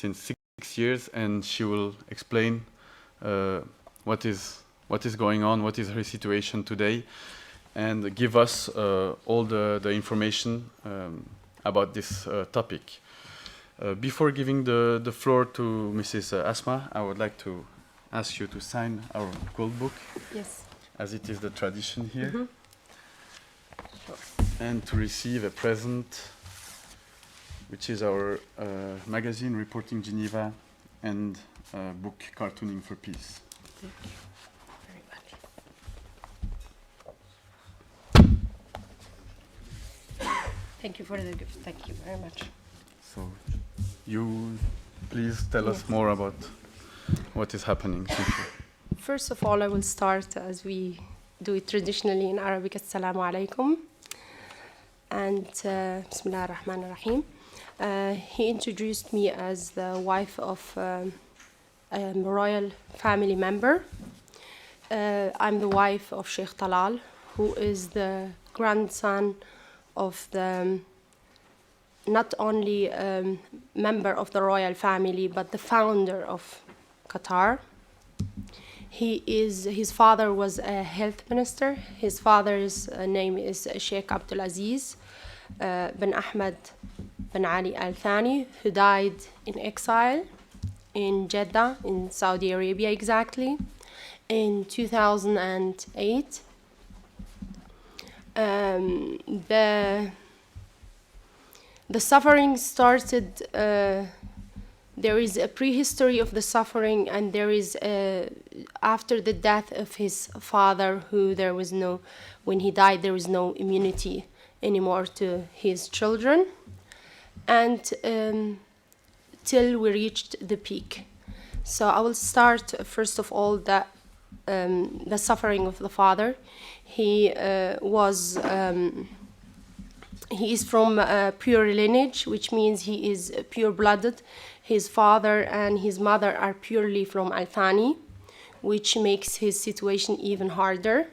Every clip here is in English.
since 6 years, and she will explain what is going on, what is her situation today, and give us all the information about this topic. Before giving the floor to Mrs. Asma, I would like to ask you to sign our gold book. Yes. As it is the tradition here. And to receive a present, which is our magazine, Reporting Geneva, and book, Cartooning for Peace. Thank you very much. Thank you for the gift. Thank you very much. So, you please tell us more about what is happening. Thank you. First of all, I will start as we do it traditionally in Arabic. Assalamu alaikum. And Bismillah ar-Rahman ar-Rahim. He introduced me as the wife of a royal family member. I'm the wife of Sheikh Talal, who is the grandson of the not only member of the royal family, but the founder of Qatar. His father was a health minister. His father's name is Sheikh Abdulaziz bin Ahmed bin Ali Al Thani, who died in exile in Jeddah, in Saudi Arabia exactly, in 2008. The suffering started. There is a prehistory of the suffering, and there is after the death of his father, when he died, there was no immunity anymore to his children, and till we reached the peak. So I will start first of all the suffering of the father. He is from pure lineage, which means he is pure-blooded. His father and his mother are purely from Al Thani, which makes his situation even harder.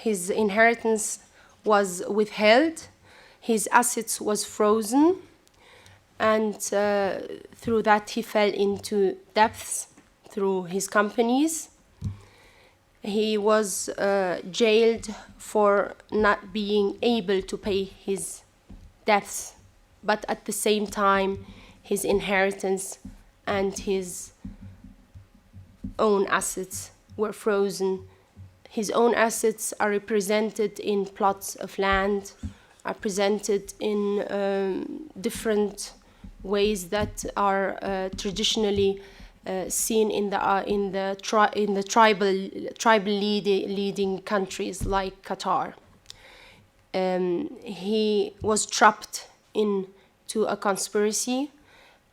His inheritance was withheld. His assets was frozen, and through that he fell into debts through his companies. He was jailed for not being able to pay his debts, but at the same time his inheritance and his own assets were frozen. His own assets are represented in plots of land, are presented in different ways that are traditionally seen in the tribal leading countries like Qatar. He was trapped into a conspiracy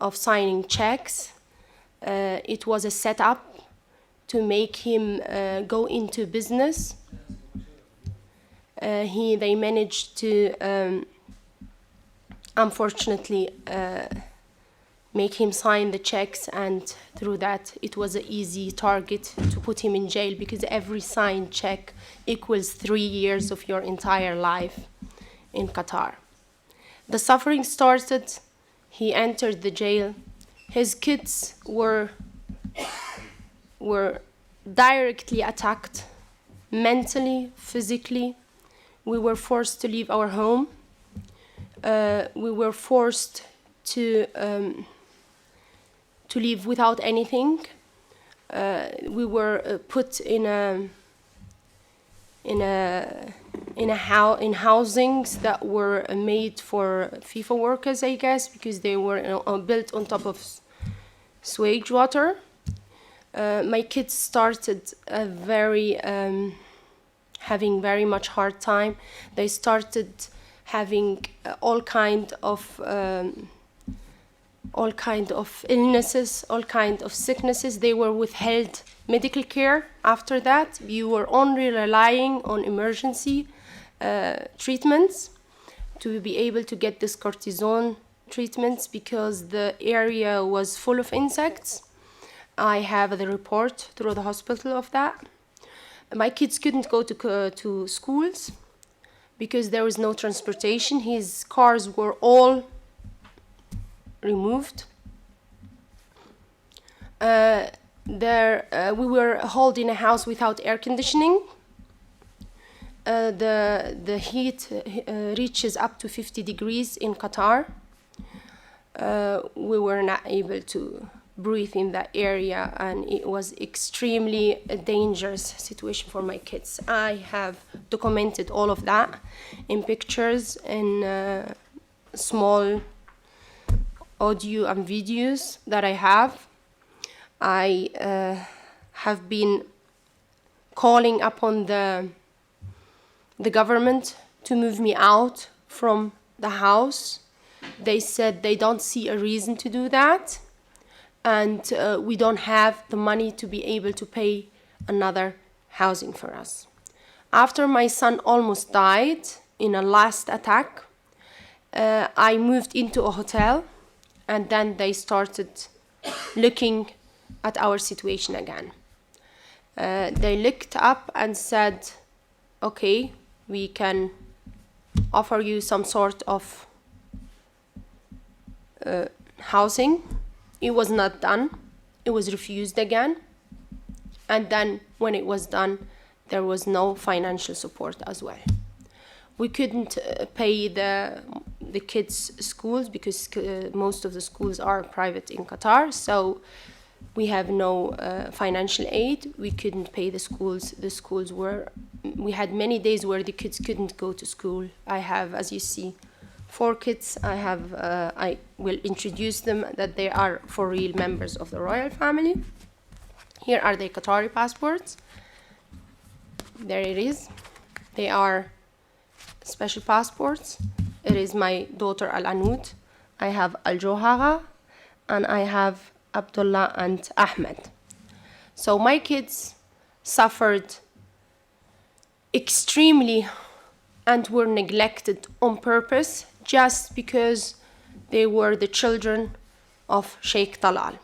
of signing checks. It was a setup to make him go into business. They managed to unfortunately make him sign the checks, and through that it was an easy target to put him in jail, because every signed check equals 3 years of your entire life in Qatar. The suffering started. He entered the jail. His kids were directly attacked, mentally, physically. We were forced to leave our home. We were forced to live without anything. We were put in housings that were made for FIFA workers, I guess, because they were built on top of sewage water. My kids started having very much hard time. They started having all kind of illnesses, all kind of sicknesses. They were withheld medical care after that. You were only relying on emergency treatments to be able to get this cortisone treatments, because the area was full of insects. I have the report through the hospital of that. My kids couldn't go to schools because there was no transportation. His cars were all removed. We were held in a house without air conditioning. The heat reaches up to 50 degrees in Qatar. We were not able to breathe in that area, and it was extremely a dangerous situation for my kids. I have documented all of that in pictures, in small audio and videos that I have. I have been calling upon the government to move me out from the house. They said they don't see a reason to do that, and we don't have the money to be able to pay another housing for us. After my son almost died in a last attack, I moved into a hotel, and then they started looking at our situation again. They looked up and said, okay, we can offer you some sort of housing. It was not done. It was refused again. And then when it was done, there was no financial support as well. We couldn't pay the kids' schools because most of the schools are private in Qatar. So we have no financial aid. We couldn't pay the schools. We had many days where the kids couldn't go to school. I have, as you see, 4 kids. I will introduce them that they are for real members of the royal family. Here are their Qatari passports. There it is. They are special passports. It is my daughter Al-Anud. I have Al-Johara, and I have Abdullah and Ahmed. So my kids suffered extremely and were neglected on purpose just because they were the children of Sheikh Talal.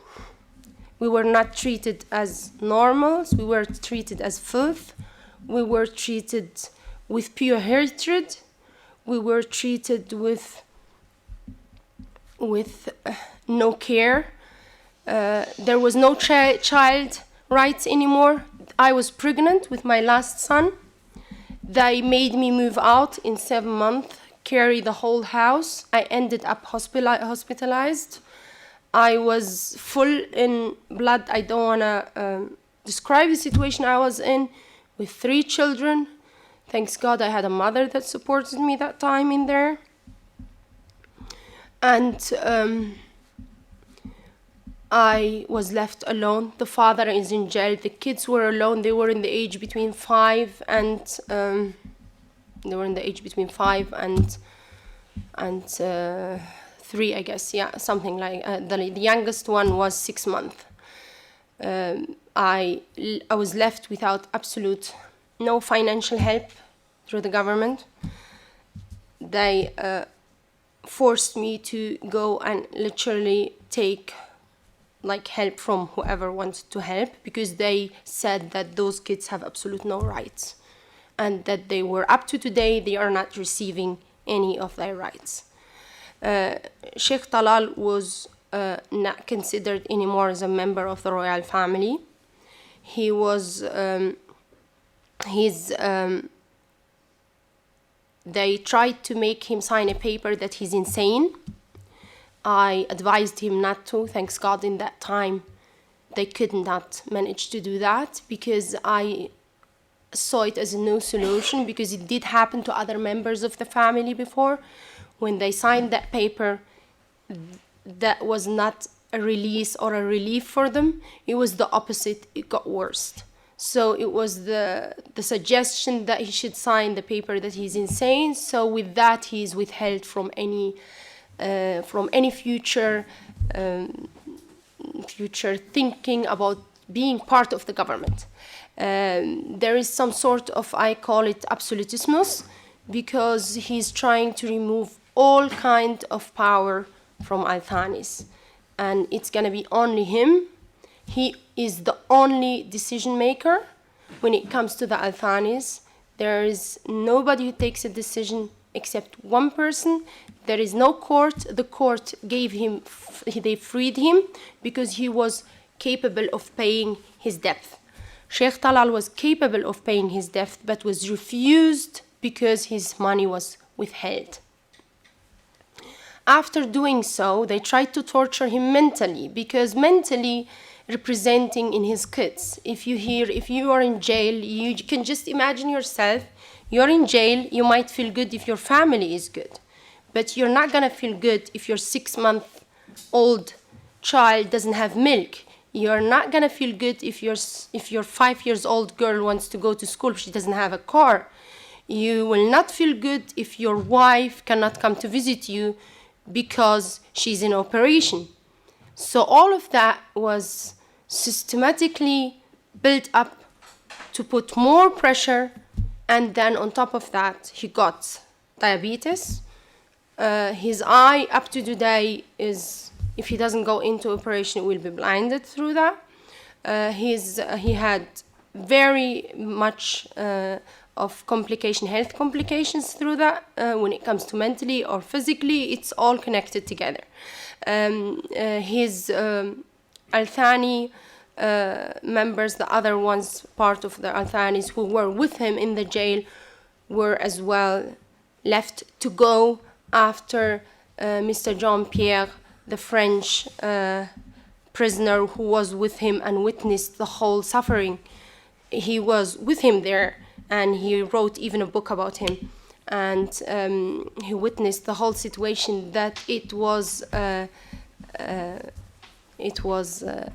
We were not treated as normals. We were treated as filth. We were treated with pure hatred. We were treated with no care. There was no child rights anymore. I was pregnant with my last son. They made me move out in 7 months, carry the whole house. I ended up hospitalized. I was full in blood. I don't want to describe the situation I was in with 3 children. Thanks God I had a mother that supported me that time in there. And I was left alone. The father is in jail. The kids were alone. They were in the age between 5 and 3, I guess. Yeah, something like the youngest one was 6 months. I was left without absolute no financial help through the government. They forced me to go and literally take help from whoever wanted to help, because they said that those kids have absolute no rights, and that they were up to today they are not receiving any of their rights. Sheikh Talal was not considered anymore as a member of the royal family. He was they tried to make him sign a paper that he's insane. I advised him not to. Thanks God in that time they could not manage to do that, because I saw it as a no solution, because it did happen to other members of the family before. When they signed that paper, that was not a release or a relief for them. It was the opposite. It got worse. So it was the suggestion that he should sign the paper that he's insane. So with that, he's withheld from any future thinking about being part of the government. There is some sort of, I call it absolutismus, because he's trying to remove all kind of power from Al Thanis, and it's gonna be only him he is the only decision maker when it comes to the Al-Thanis. There is nobody who takes a decision except one person. There is no court. The court gave him, they freed him because he was capable of paying his debt. Sheikh Talal was capable of paying his debt but was refused because his money was withheld. After doing so, they tried to torture him mentally, because mentally representing in his kids. If you are in jail, you can just imagine yourself, you're in jail, you might feel good if your family is good, but you're not gonna feel good if your 6-month-old child doesn't have milk. You're not gonna feel good if your 5-year-old girl wants to go to school, she doesn't have a car. You will not feel good if your wife cannot come to visit you because she's in operation. So all of that was systematically built up to put more pressure, and then on top of that, he got diabetes. His eye up to today is, if he doesn't go into operation, will be blinded through that. He had very much of health complications through that. When it comes to mentally or physically, it's all connected together. His Al-Thani members, the other ones, part of the Al-Thanis who were with him in the jail, were as well left to go after Mr. Jean-Pierre, the French prisoner who was with him and witnessed the whole suffering. He was with him there, and he wrote even a book about him. And he witnessed the whole situation, that it was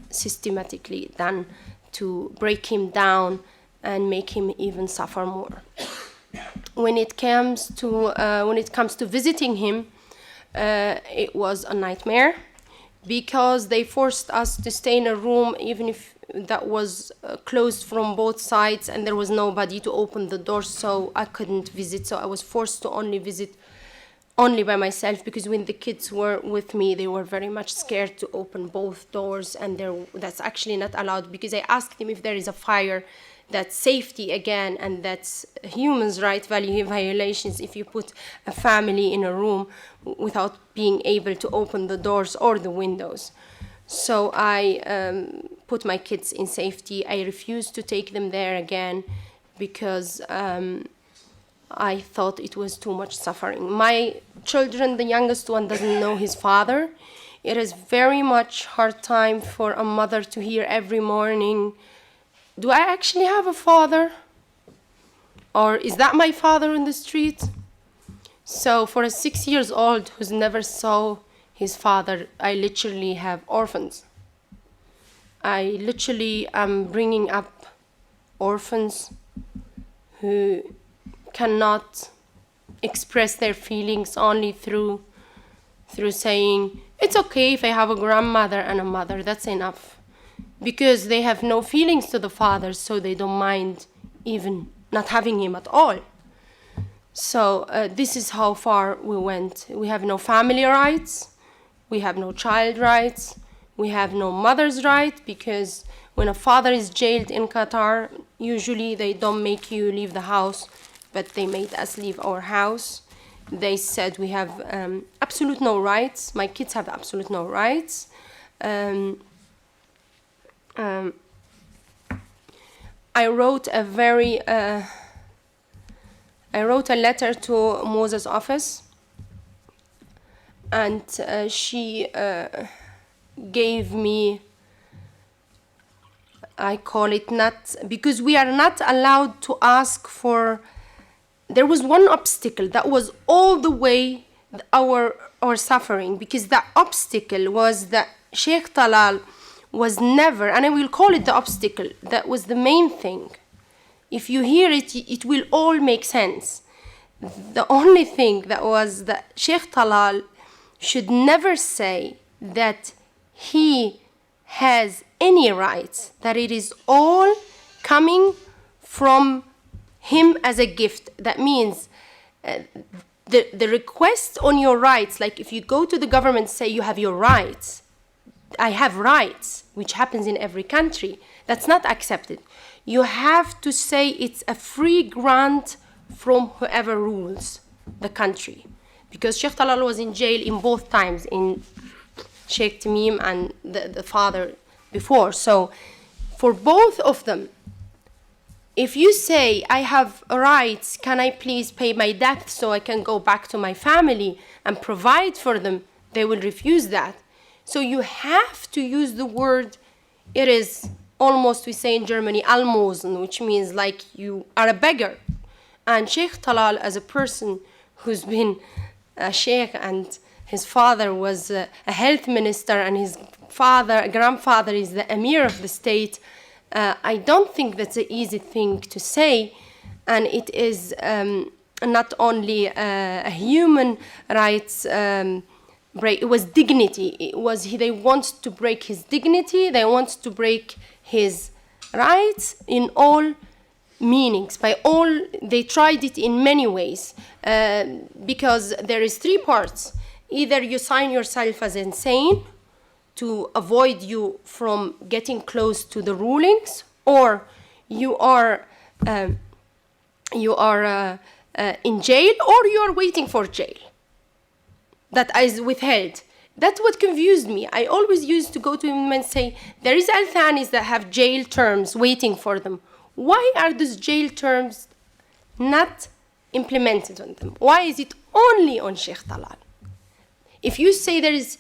systematically done to break him down and make him even suffer more. When it comes to visiting him, it was a nightmare, because they forced us to stay in a room even if that was closed from both sides, and there was nobody to open the door, so I couldn't visit. So I was forced to only visit only by myself, because when the kids were with me, they were very much scared to open both doors, and that's actually not allowed, because I asked them if there is a fire, that's safety again, and that's human rights violations if you put a family in a room without being able to open the doors or the windows. So I put my kids in safety. I refused to take them there again, because I thought it was too much suffering. My children, the youngest one, doesn't know his father. It is very much hard time for a mother to hear every morning, do I actually have a father? Or is that my father in the street? So for a 6-year-old who's never saw his father, I literally have orphans. I literally am bringing up orphans who cannot express their feelings only through saying, it's okay if I have a grandmother and a mother, that's enough. Because they have no feelings to the father, so they don't mind even not having him at all. So this is how far we went. We have no family rights, we have no child rights, we have no mother's right, because when a father is jailed in Qatar, usually they don't make you leave the house, but they made us leave our house. They said we have absolute no rights. My kids have absolute no rights. I wrote a letter to Moses' office, and she gave me, I call it not, because we are not allowed to ask for, there was one obstacle that was all the way our suffering, because that obstacle was that Sheikh Talal was never, and I will call it the obstacle, that was the main thing. If you hear it, it will all make sense. The only thing that was that Sheikh Talal should never say that he has any rights, that it is all coming from him as a gift. That means the request on your rights, like if you go to the government, say you have your rights, I have rights, which happens in every country. That's not accepted. You have to say it's a free grant from whoever rules the country. Because Sheikh Talal was in jail in both times, in Sheikh Tamim and the father before. So for both of them, if you say, I have rights, can I please pay my debt so I can go back to my family and provide for them, they will refuse that. So you have to use the word, it is almost, we say in Germany, Almosen, which means like you are a beggar. And Sheikh Talal, as a person who's been a sheikh, and his father was a health minister, and his grandfather is the emir of the state, I don't think that's an easy thing to say. And it is not only a human rights break, it was dignity. It was, they want to break his dignity, they want to break his rights in all meanings. By all, they tried it in many ways, because there is three parts. Either you sign yourself as insane to avoid you from getting close to the rulings, or you are in jail, or you are waiting for jail. That is withheld. That's what confused me. I always used to go to him and say, there is Al-Thanis that have jail terms waiting for them. Why are those jail terms not implemented on them? Why is it only on Sheikh Talal? If you say there is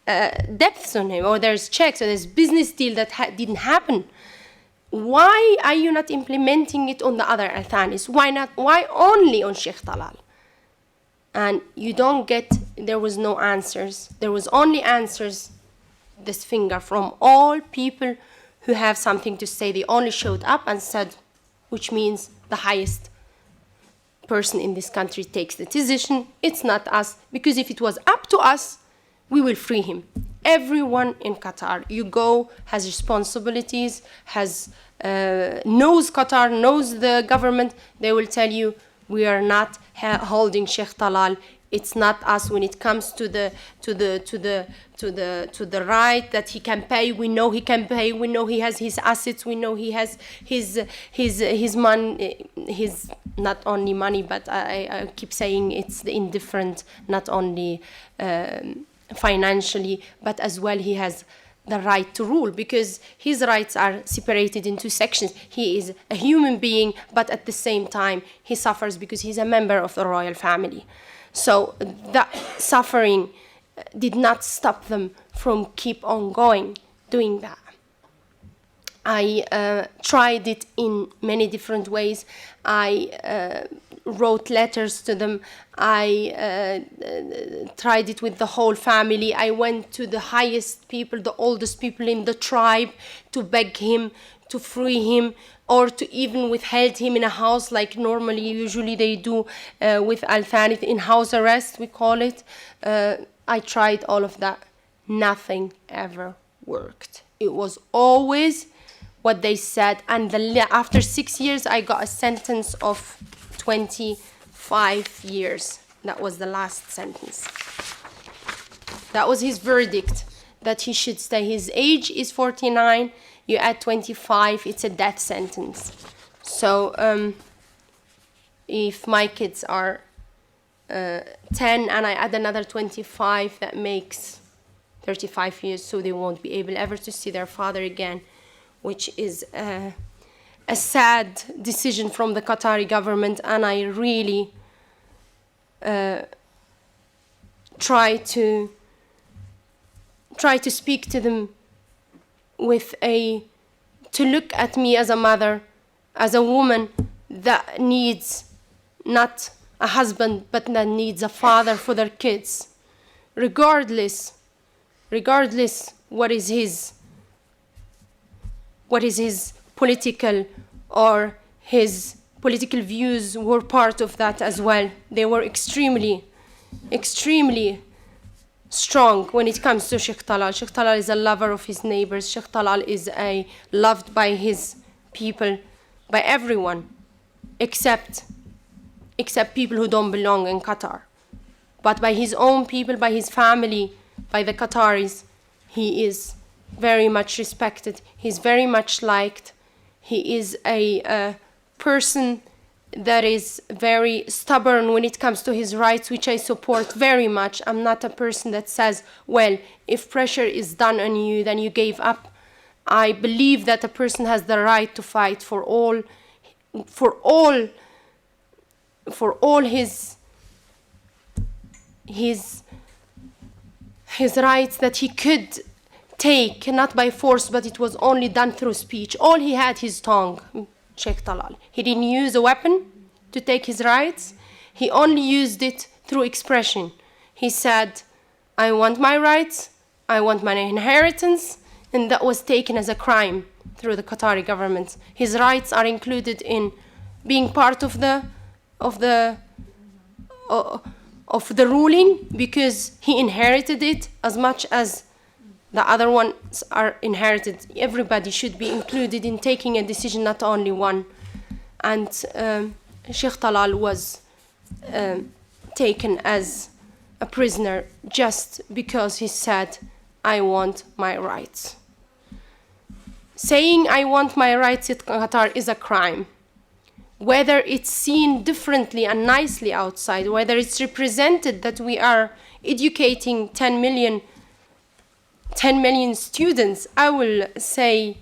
debts on him, or there's checks, or there's business deal that didn't happen, why are you not implementing it on the other Al-Thanis? Why not? Why only on Sheikh Talal? And you don't get, there was no answers. There was only answers, this finger, from all people who have something to say. They only showed up and said, which means the highest person in this country takes the decision. It's not us, because if it was up to us, we will free him. Everyone in Qatar, you go, has responsibilities, knows Qatar, knows the government. They will tell you, we are not holding Sheikh Talal. It's not us. When it comes to the right that he can pay, we know he can pay. We know he has his assets. We know he has his money. His not only money, but I keep saying it's indifferent. Not only financially, but as well he has the right to rule, because his rights are separated into sections. He is a human being, but at the same time he suffers because he's a member of the royal family. So that suffering did not stop them from keep on going, doing that. I tried it in many different ways. I wrote letters to them. I tried it with the whole family. I went to the highest people, the oldest people in the tribe, to beg him to free him, or to even withhold him in a house like usually they do with Al-Thani, in house arrest, we call it. I tried all of that. Nothing ever worked. It was always what they said. And after 6 years, I got a sentence of 25 years. That was the last sentence. That was his verdict, that he should stay. His age is 49. You add 25, it's a death sentence. So if my kids are 10 and I add another 25, that makes 35 years, so they won't be able ever to see their father again, which is a sad decision from the Qatari government. And I really try to speak to them to look at me as a mother, as a woman that needs not a husband, but that needs a father for their kids, regardless what is his political, or his political views were part of that as well. They were extremely strong when it comes to Sheikh Talal. Sheikh Talal is a lover of his neighbors. Sheikh Talal is loved by his people, by everyone, except people who don't belong in Qatar. But by his own people, by his family, by the Qataris, He is very much respected. He's very much liked. He is a person that is very stubborn when it comes to his rights, which I support very much. I'm not a person that says, well, if pressure is done on you, then you gave up. I believe that a person has the right to fight for all his rights that he could take, not by force, but it was only done through speech. All he had, his tongue, Sheikh Talal. He didn't use a weapon to take his rights. He only used it through expression. He said, I want my rights, I want my inheritance, and that was taken as a crime through the Qatari government. His rights are included in being part of the ruling, because he inherited it as much as the other ones are inherited. Everybody should be included in taking a decision, not only one. And Sheikh Talal was taken as a prisoner just because he said, I want my rights. Saying I want my rights in Qatar is a crime. Whether it's seen differently and nicely outside, whether it's represented that we are educating 10 million students, I will say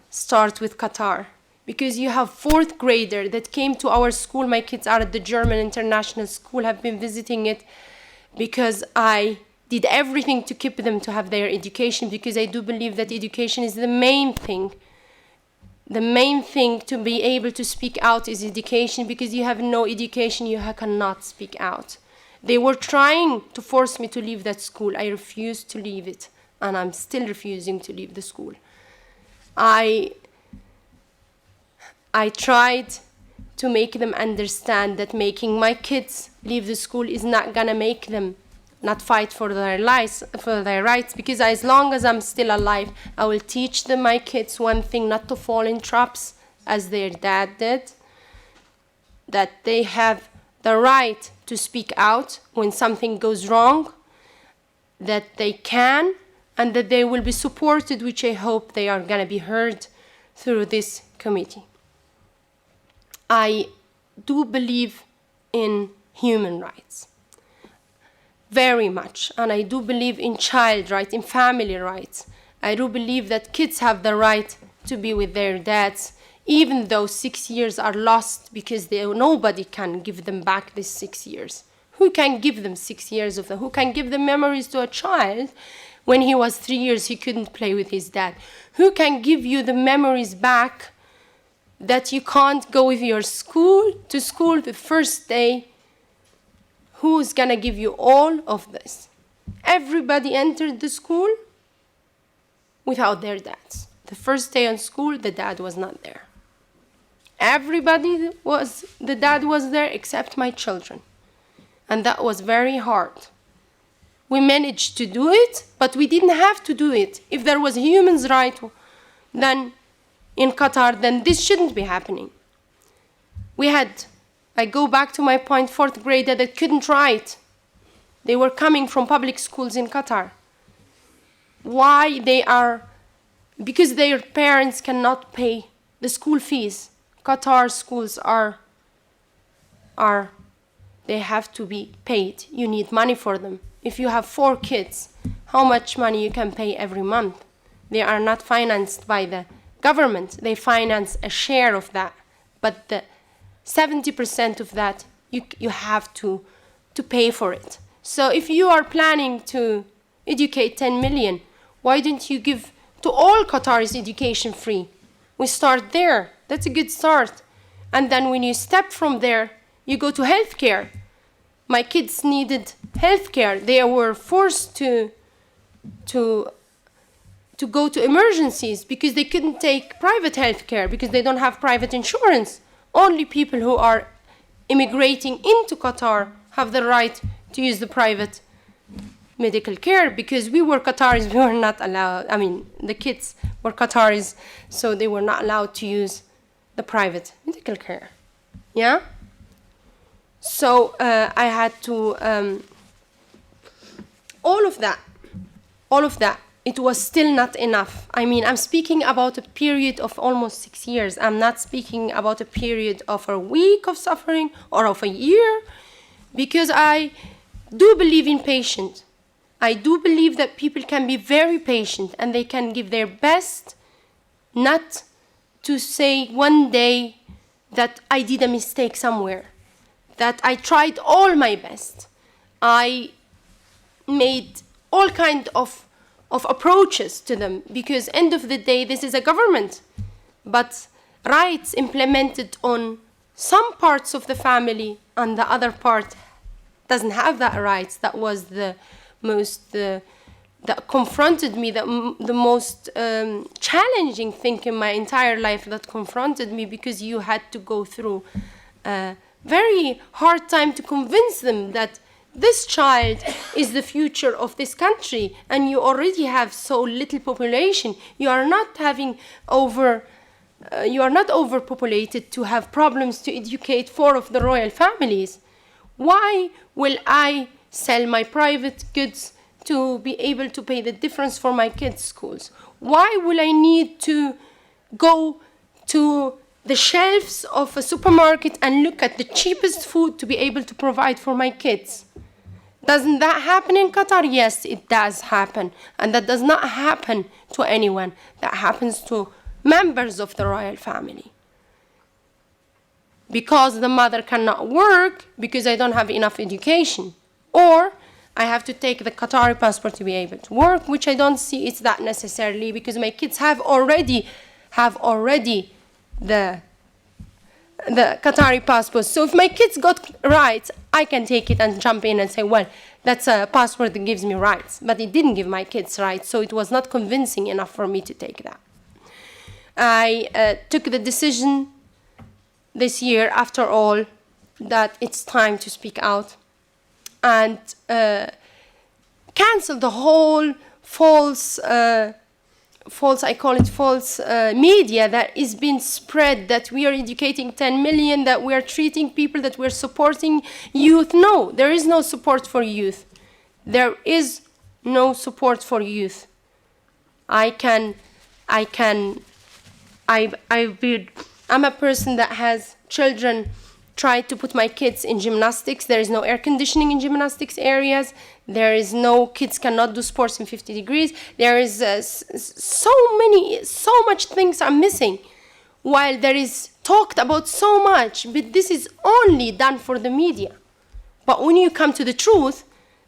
start with Qatar. Because you have fourth grader that came to our school. My kids are at the German International School, have been visiting it because I did everything to keep them to have their education, because I do believe that education is the main thing. The main thing to be able to speak out is education, because you have no education, you cannot speak out. They were trying to force me to leave that school. I refused to leave it, and I'm still refusing to leave the school. I tried to make them understand that making my kids leave the school is not gonna make them not fight for their rights, because as long as I'm still alive, I will teach them, my kids, one thing: not to fall in traps as their dad did, that they have the right to speak out when something goes wrong, that they can, and that they will be supported, which I hope they are gonna be heard through this committee. I do believe in human rights, very much, and I do believe in child rights, in family rights. I do believe that kids have the right to be with their dads, even though 6 years are lost, because nobody can give them back these 6 years. Who can give them 6 years of them? Who can give the memories to a child when he was 3 years, he couldn't play with his dad? Who can give you the memories back that you can't go with your to school the first day? Who's gonna give you all of this? Everybody entered the school without their dads. The first day on school, the dad was not there. The dad was there except my children. And that was very hard. We managed to do it, but we didn't have to do it. If there was a human's right then in Qatar, then this shouldn't be happening. I go back to my point, fourth grader that couldn't write. They were coming from public schools in Qatar. Why? Because their parents cannot pay the school fees. Qatar schools they have to be paid. You need money for them. If you have 4 kids, how much money you can pay every month? They are not financed by the government. They finance a share of that. But the 70% of that, you have to pay for it. So if you are planning to educate 10 million, why don't you give to all Qataris education free? We start there. That's a good start. And then when you step from there, you go to healthcare. My kids needed healthcare. They were forced to go to emergencies because they couldn't take private healthcare because they don't have private insurance. Only people who are immigrating into Qatar have the right to use the private medical care, because we were Qataris, we were not allowed. The kids were Qataris, so they were not allowed to use the private medical care. Yeah? So I had to, all of that it was still not enough. I mean, I'm speaking about a period of almost 6 years. I'm not speaking about a period of a week of suffering or of a year, because I do believe in patience. I do believe that people can be very patient and they can give their best, not to say one day that I did a mistake somewhere, that I tried all my best. I made all kinds of approaches to them, because end of the day, this is a government. But rights implemented on some parts of the family and the other part doesn't have that rights. That was the most, that confronted me, the most challenging thing in my entire life that confronted me, because you had to go through a very hard time to convince them that this child is the future of this country, and you already have so little population. You are not overpopulated to have problems to educate 4 of the royal families. Why will I sell my private goods to be able to pay the difference for my kids' schools? Why will I need to go to the shelves of a supermarket and look at the cheapest food to be able to provide for my kids? Doesn't that happen in Qatar? Yes, it does happen. And that does not happen to anyone. That happens to members of the royal family. Because the mother cannot work, because I don't have enough education. Or I have to take the Qatari passport to be able to work, which I don't see it's that necessarily, because my kids have already the Qatari passport. So if my kids got rights, I can take it and jump in and say, well, that's a passport that gives me rights. But it didn't give my kids rights, so it was not convincing enough for me to take that. I took the decision this year, after all, that it's time to speak out and cancel the whole false media that is being spread, that we are educating 10 million, that we are treating people, that we're supporting youth. No, there is no support for youth. There is no support for youth. I'm a person that has children. Tried to put my kids in gymnastics. There is no air conditioning in gymnastics areas. There is no, kids cannot do sports in 50 degrees. There is so much things are missing, while there is talked about so much, but this is only done for the media. But when you come to the truth,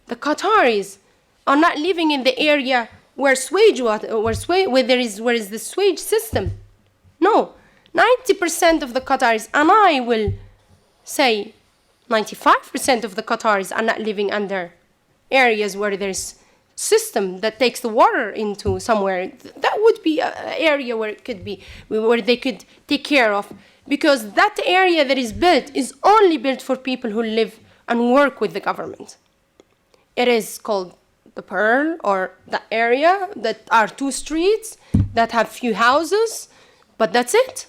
the Qataris are not living in the area where there is the swage system. No, 90% of the Qataris, and I will say 95% of the Qataris, are not living under areas where there's system that takes the water into somewhere. That would be an area where it could be, where they could take care of, because that area that is built is only built for people who live and work with the government. It is called the Pearl, or the area that are 2 streets that have few houses, but that's it.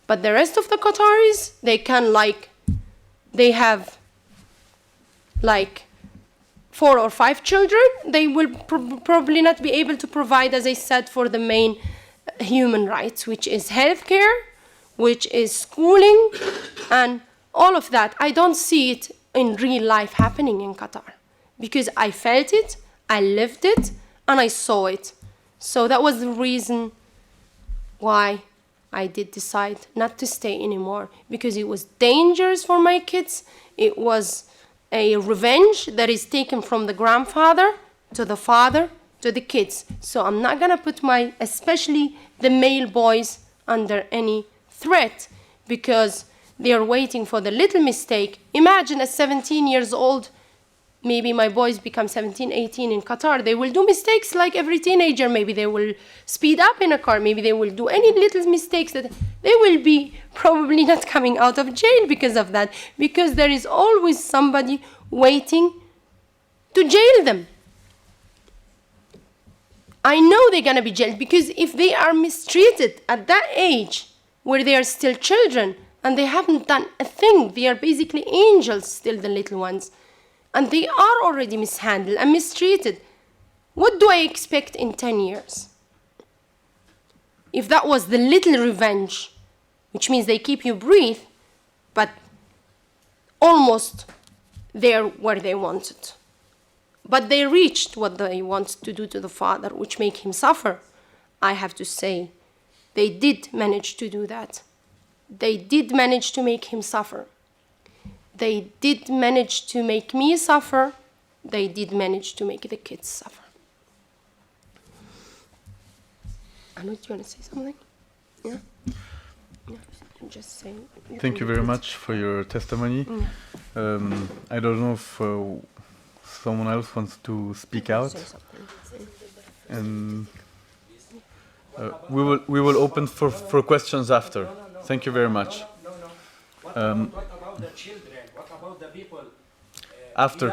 But the rest of the Qataris, they have 4 or 5 children. They will probably not be able to provide, as I said, for the main human rights, which is healthcare, which is schooling, and all of that. I don't see it in real life happening in Qatar, because I felt it, I lived it, and I saw it. So that was the reason why I did decide not to stay anymore, because it was dangerous for my kids. It was a revenge that is taken from the grandfather to the father to the kids. So I'm not gonna put especially the male boys, under any threat, because they are waiting for the little mistake. Imagine a 17 years old, maybe my boys become 17, 18 in Qatar, they will do mistakes like every teenager. Maybe they will speed up in a car. Maybe they will do any little mistakes that they will be probably not coming out of jail because of that, because there is always somebody waiting to jail them. I know they're going to be jailed, because if they are mistreated at that age, where they are still children and they haven't done a thing, they are basically angels still, the little ones, and they are already mishandled and mistreated. What do I expect in 10 years? If that was the little revenge, which means they keep you breathe, but almost there where they wanted. But they reached what they wanted to do to the father, which made him suffer. I have to say, they did manage to do that. They did manage to make him suffer. They did manage to make me suffer. They did manage to make the kids suffer. Anu, do you want to say something? Yeah? Yeah, just say. Thank you very much for your testimony. I don't know if someone else wants to speak out. And we will open for questions after. Thank you very much. What about the children? What about the people? After.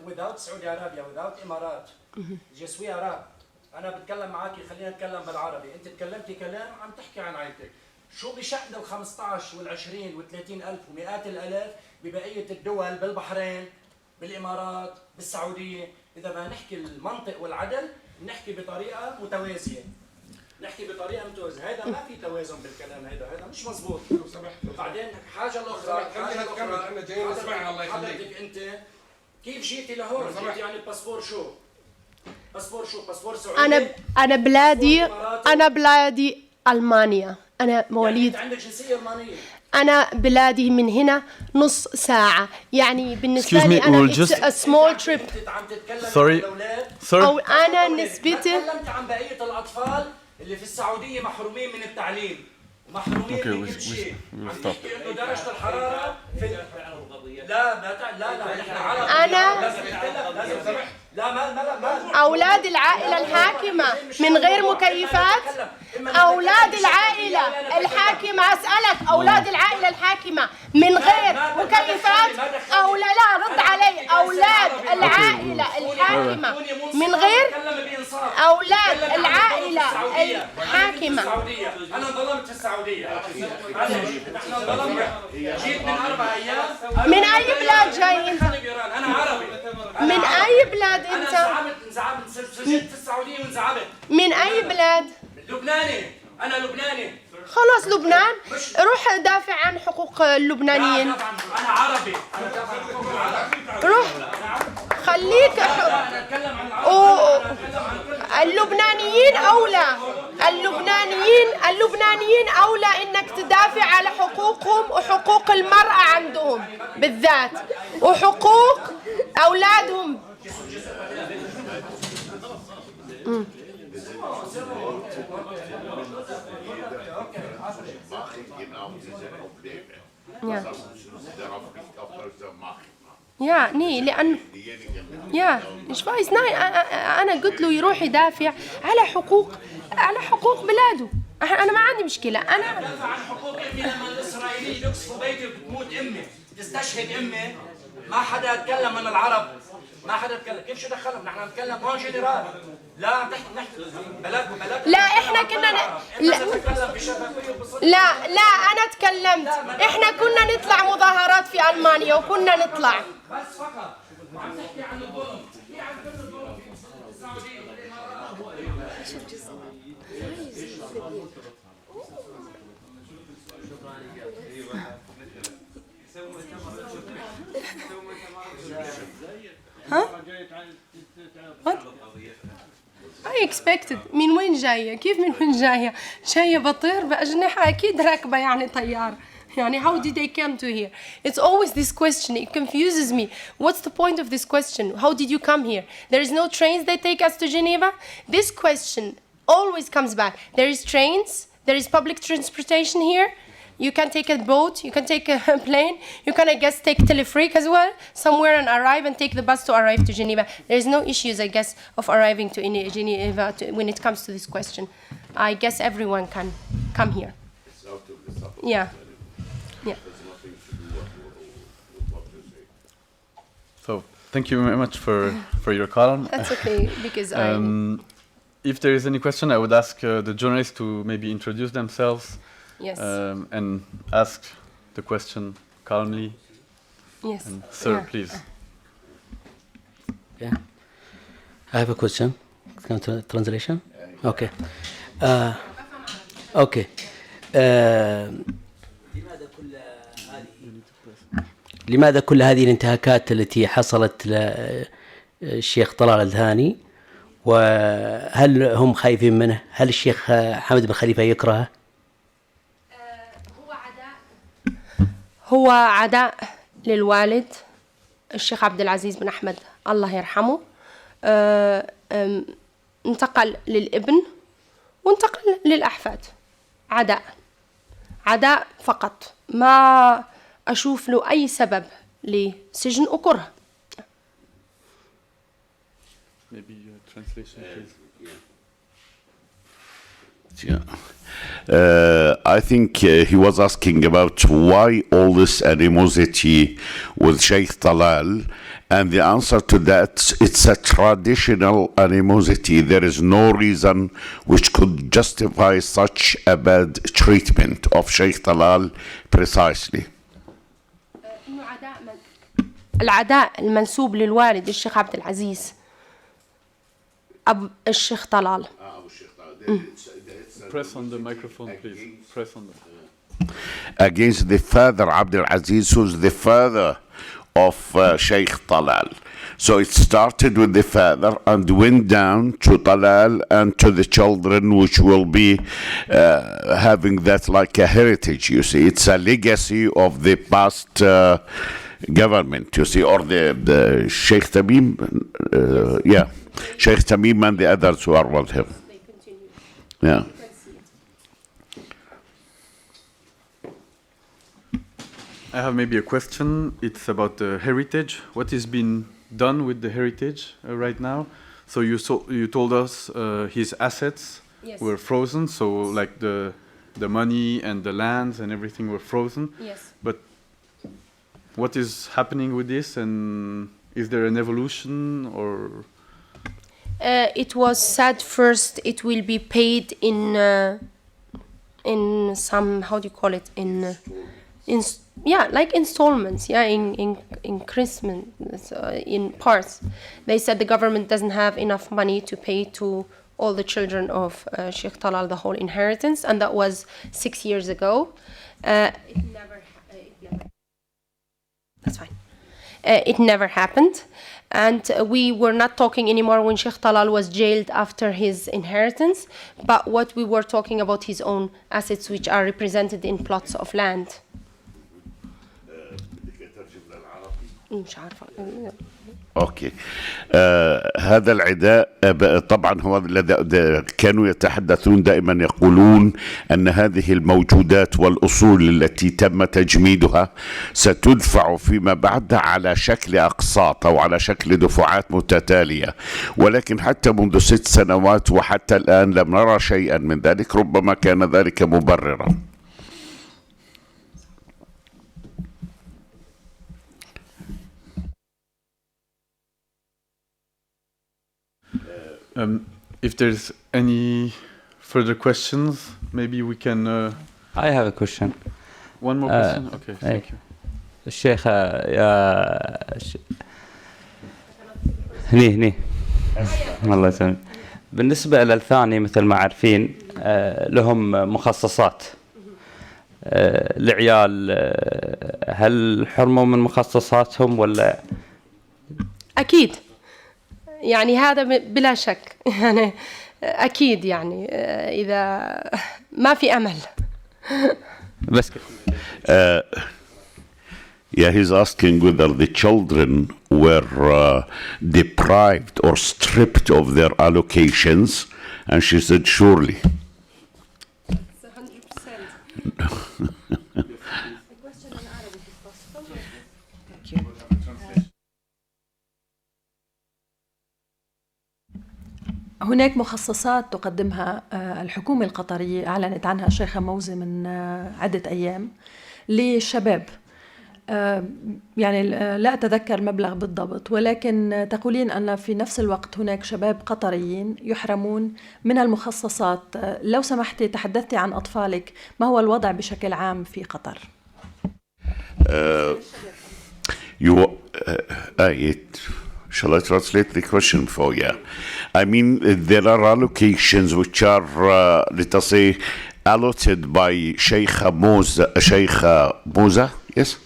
Without Saudi Arabia, without Imarat. Je suis arabe. أنا بتكلم معاكي خلينا نتكلم بالعربي، أنت تكلمتي كلام عم تحكي عن عائلتك. شو بشأن ال 15 وال 20 وال 30 ألف ومئات الآلاف ببقية الدول بالبحرين، بالإمارات، بالسعودية؟ إذا ما نحكي المنطق والعدل نحكي بطريقة متوازية. نحكي بطريقة متوازية، هذا ما في توازن بالكلام، هذا مش مزبوط. وبعدين حاجة الأخرى، أنا جاي نسمعها الله يخليك. حضرتك أنت كيف جيتي لهون؟ جيتي يعني باسبور شو؟ باسبور سعودي. أنا بلادي ألمانيا. أنا مواليد. يعني عندك جنسية ألمانية. أنا بلادي من هنا نص ساعة، يعني بالنسبة لي أنا it's a small trip. Sorry. أو أنا نسبتي. تكلمت عن بقية الأطفال اللي في السعودية محرومين من التعليم ومحرومين من كل شيء. عم نحكي إنه درجة الحرارة في لا نحن عرب. أنا لا ما أولاد العائلة الحاكمة من غير مكيفات. أولاد العائلة الحاكمة أسألك، أولاد العائلة الحاكمة من غير مكيفات أو لا رد علي. أولاد العائلة الحاكمة من غير أولاد العائلة الحاكمة. أنا انظلمت في السعودية. نحن انظلمنا. جيت من 4 أيام. من أي بلاد جاي أنت؟ أنا عربي. من أي بلاد أنت؟ انزعبت سجلت في السعودية وانزعبت. من أي بلاد؟ لبناني. أنا لبناني. خلاص لبنان، روح دافع عن حقوق اللبنانيين. أنا عربي. روح خليك اللبنانيين أولى. اللبنانيين أولى إنك تدافع على حقوقهم وحقوق المرأة عندهم بالذات وحقوق أولادهم. يعني لأن ich weiß nein أنا قلت له يروح يدافع على حقوق بلاده. أنا ما عندي مشكلة. أنا بدافع عن حقوق أمي لما الإسرائيلي يقصفوا بيتي وبتموت أمي، تستشهد أمي. ما حدا يتكلم من العرب، ما حدا يتكلم. كيف شو دخلهم؟ نحن نتكلم هون جنرال. لا نحكي بلد لا احنا كنا لا انا تكلمت. احنا كنا نطلع مظاهرات في المانيا وكنا نطلع. بس فقط وعم تحكي عن الظلم. في عن كل الظلم في السعودية والإمارات. ها؟ I expected. من وين جاية؟ كيف من وين جاية؟ جاية بطير بأجنحة أكيد راكبة يعني طيارة. يعني how did they come to here? It's always this question. It confuses me. What's the point of this question? How did you come here? There is no trains that take us to Geneva? This question always comes back. There is trains. There is public transportation here. You can take a boat, you can take a plane, you can, I guess, take teleferic as well, somewhere and arrive and take the bus to arrive to Geneva. There's no issues, I guess, of arriving to Geneva when it comes to this question. I guess everyone can come here. It's out of the subject. Yeah. Yeah. There's nothing to do with what you say. So, thank you very much for your column. That's okay, because if there is any question, I would ask the journalists to maybe introduce themselves. Yes. And ask the question calmly. Yes. And sir, Yeah. please. Yeah. I have a question. translation? Okay. Okay. لماذا كل هذه الانتهاكات التي حصلت للشيخ طلال الذهاني، وهل هم خايفين منه؟ هل الشيخ حمد بن خليفة يكرهه؟ هو عداء للوالد الشيخ عبد العزيز بن أحمد الله يرحمه. انتقل للابن وانتقل للأحفاد. عداء فقط، ما أشوف له أي سبب لسجن وكره. Maybe translation, please. I think he was asking about why all this animosity with Sheikh Talal, and the answer to that, it's a traditional animosity. There is no reason which could justify such a bad treatment of Sheikh Talal precisely. العداء المنسوب للوالد الشيخ عبد العزيز أبو الشيخ طلال. Press on the microphone, please. Press on the. Against the father Abdul Aziz, who's the father of Sheikh Talal. So it started with the father and went down to Talal and to the children, which will be having that like a heritage, you see. It's a legacy of the past government, you see, or the Sheikh Tamim, Sheikh Tamim and the others who are with him. Yeah. I have maybe a question. It's about the heritage. What is being done with the heritage right now? So you told us his assets were frozen. So like the money and the lands and everything were frozen. Yes. But what is happening with this, and is there an evolution or? It was said first it will be paid in some, how do you call it, like installments, in Christmas, in parts. They said the government doesn't have enough money to pay to all the children of Sheikh Talal the whole inheritance, and that was 6 years ago. That's fine. It never happened. And we were not talking anymore when Sheikh Talal was jailed after his inheritance, but what we were talking about his own assets, which are represented in plots of land. اوكي. هذا العداء طبعا هو كانوا يتحدثون دائما، يقولون ان هذه الموجودات والاصول التي تم تجميدها ستدفع فيما بعد على شكل اقساط او على شكل دفعات متتاليه، ولكن حتى منذ 6 سنوات وحتى الان لم نرى شيئا من ذلك. ربما كان ذلك مبررا. If there's any further questions, maybe we can. I have a question. One more question? Okay, thank you. الشيخ هني الله يسلمك. بالنسبة للثاني مثل ما عارفين لهم مخصصات العيال، هل حرموا من مخصصاتهم ولا؟ أكيد، يعني هذا بلا شك، يعني أكيد، يعني إذا ما في أمل. بس Yeah, he's asking whether the children were deprived or stripped of their allocations, and she said surely. It's 100%. هناك مخصصات تقدمها الحكومة القطرية، أعلنت عنها الشيخة موزة من عدة أيام للشباب. يعني لا أتذكر المبلغ بالضبط، ولكن تقولين أن في نفس الوقت هناك شباب قطريين يحرمون من المخصصات. لو سمحتي تحدثتي عن أطفالك، ما هو الوضع بشكل عام في قطر؟ Shall I translate the question for you? I mean, there are allocations which are, let us say, allotted by Sheikh Moza, yes?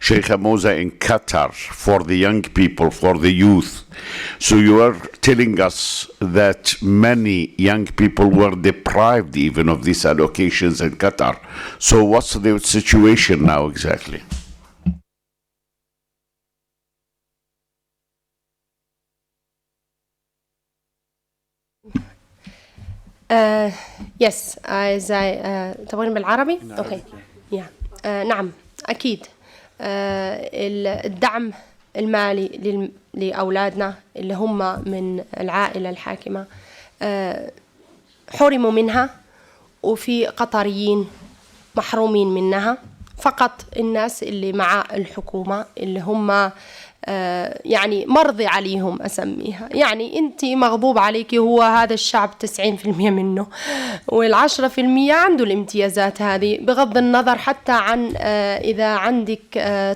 Sheikh Moza in Qatar for the young people, for the youth. So you are telling us that many young people were deprived even of these allocations in Qatar. So what's the situation now exactly? Yes, تبغين بالعربي؟ اوكي. نعم أكيد. الدعم المالي لأولادنا اللي هم من العائلة الحاكمة حرموا منها، وفي قطريين محرومين منها. فقط الناس اللي مع الحكومة اللي هم يعني مرضي عليهم أسميها، يعني أنت مغضوب عليك، هو هذا الشعب 90% منه، وال10% عنده الامتيازات هذه، بغض النظر حتى عن إذا عندك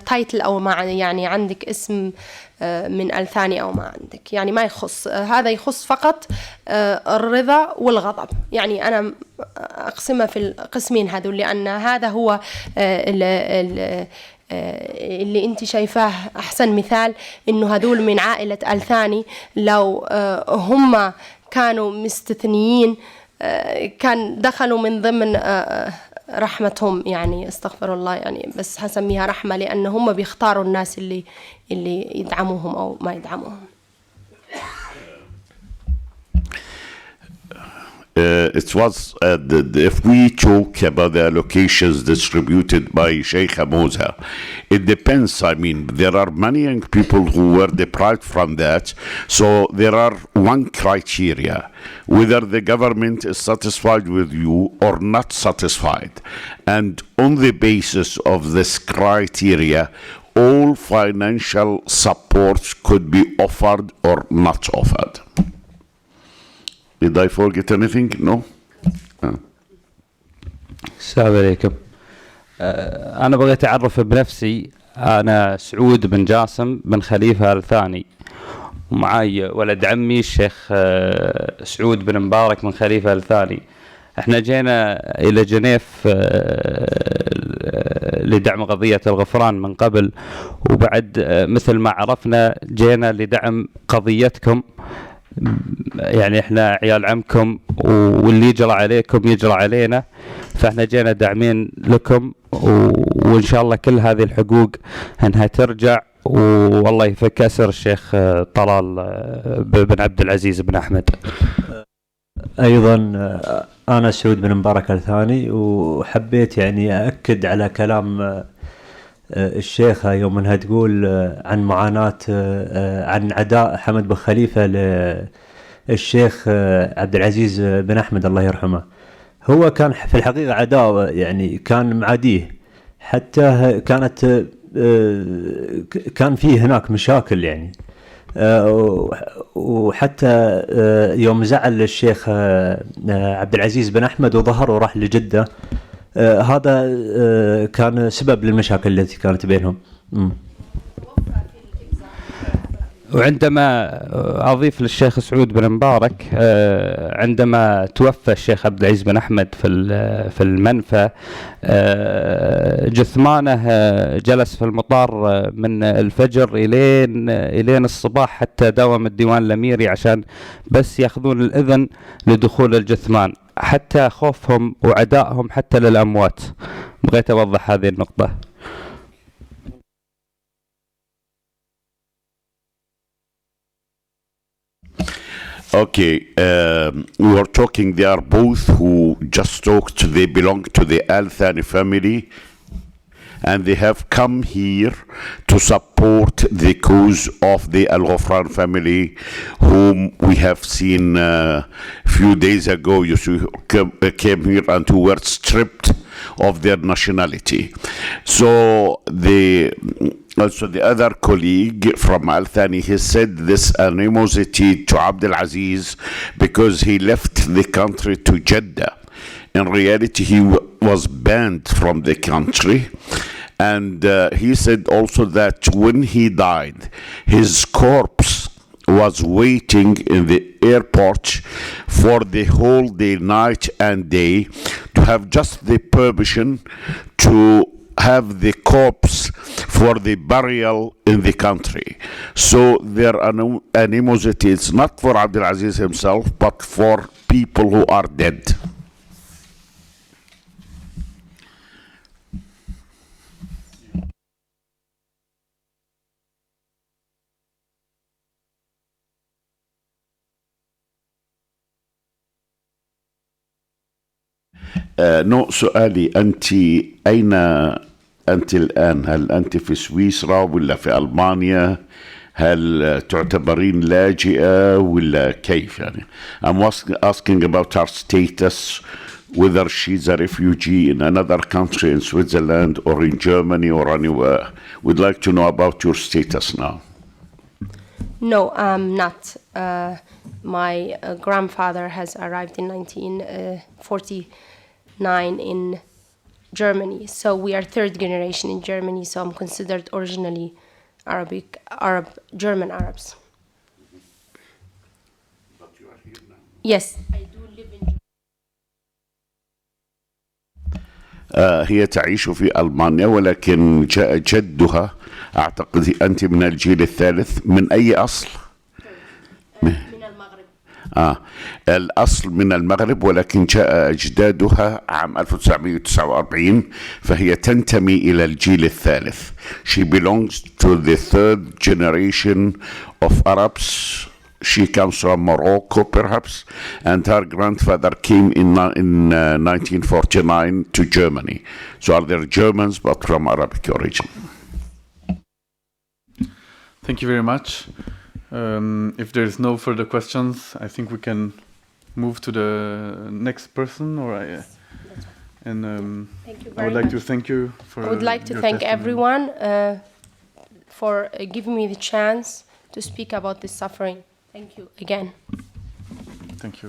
تايتل أو ما يعني عندك اسم من الثاني أو ما عندك، يعني ما يخص هذا، يخص فقط الرضا والغضب. يعني أنا أقسمها في القسمين هذول، لأن هذا هو اللي انت شايفاه احسن مثال، انه هذول من عائلة الثاني لو هم كانوا مستثنيين كان دخلوا من ضمن رحمتهم، يعني استغفر الله، يعني بس هسميها رحمة، لأن هم بيختاروا الناس اللي يدعموهم أو ما يدعموهم. It was, if we talk about the allocations distributed by Sheikh Moza, it depends. I mean, there are many young people who were deprived from that. So there are one criteria, whether the government is satisfied with you or not satisfied. And on the basis of this criteria, all financial support could be offered or not offered. Did I forget anything? No? السلام عليكم. أنا بغيت أعرف بنفسي. أنا سعود بن جاسم بن خليفة الثاني، ومعاي ولد عمي الشيخ سعود بن مبارك بن خليفة الثاني. احنا جينا إلى جنيف لدعم قضية الغفران من قبل، وبعد مثل ما عرفنا جينا لدعم قضيتكم. يعني احنا عيال عمكم، واللي يجرى عليكم يجرى علينا، فاحنا جينا داعمين لكم، وان شاء الله كل هذه الحقوق انها ترجع، والله يفك اسر الشيخ طلال بن عبد العزيز بن احمد. ايضا انا سعود بن مبارك الثاني، وحبيت يعني اكد على كلام الشيخة يوم انها تقول عن معاناة عن عداء حمد بن خليفة للشيخ عبد العزيز بن أحمد الله يرحمه. هو كان في الحقيقة عداء، يعني كان معاديه، حتى كان فيه هناك مشاكل يعني، وحتى يوم زعل الشيخ عبد العزيز بن أحمد وظهر وراح لجدة، هذا كان سبب للمشاكل التي كانت بينهم. وعندما أضيف للشيخ سعود بن مبارك، عندما توفى الشيخ عبد العزيز بن أحمد في المنفى، جثمانه جلس في المطار من الفجر إلين الصباح، حتى داوم الديوان الأميري عشان بس يأخذون الإذن لدخول الجثمان، حتى خوفهم وعدائهم حتى للأموات. بغيت أوضح هذه النقطة. Okay, we were talking, they are both who just talked, they belong to the Al Thani family, and they have come here to support the cause of the Al Ghufran family, whom we have seen a few days ago, you see, came here and who were stripped of their nationality. So also the other colleague from Al Thani, he said this animosity to Abdul Aziz because he left the country to Jeddah. In reality, he was banned from the country. And he said also that when he died, his corpse was waiting in the airport for the whole day, night and day, to have just the permission to have the corpse for the burial in the country. So their animosity is not for Abdulaziz himself, but for people who are dead. نو سؤالي، أنت أين أنت الآن؟ هل أنت في سويسرا ولا في ألمانيا؟ هل تعتبرين لاجئة ولا كيف يعني؟ I'm asking about her status, whether she's a refugee in another country, in Switzerland or in Germany or anywhere. We'd like to know about your status now. No, I'm not. My grandfather has arrived in 1949 in Germany. So we are third generation in Germany, so I'm considered originally German Arabs. But you are here now. Yes, I do live in Germany. هي تعيش في ألمانيا، ولكن جاء جدها، أعتقد أنت من الجيل الثالث. من أي أصل؟ من المغرب. الأصل من المغرب، ولكن جاء أجدادها عام 1949، فهي تنتمي إلى الجيل الثالث. She belongs to the third generation of Arabs. She comes from Morocco, perhaps, and her grandfather came in 1949 to Germany. So are they Germans, but from Arabic origin? Thank you very much. If there's no further questions, I think we can move to the next person. Thank you I would like to thank you for. I would like to your thank testimony. everyone for giving me the chance to speak about this suffering. Thank you again. Thank you.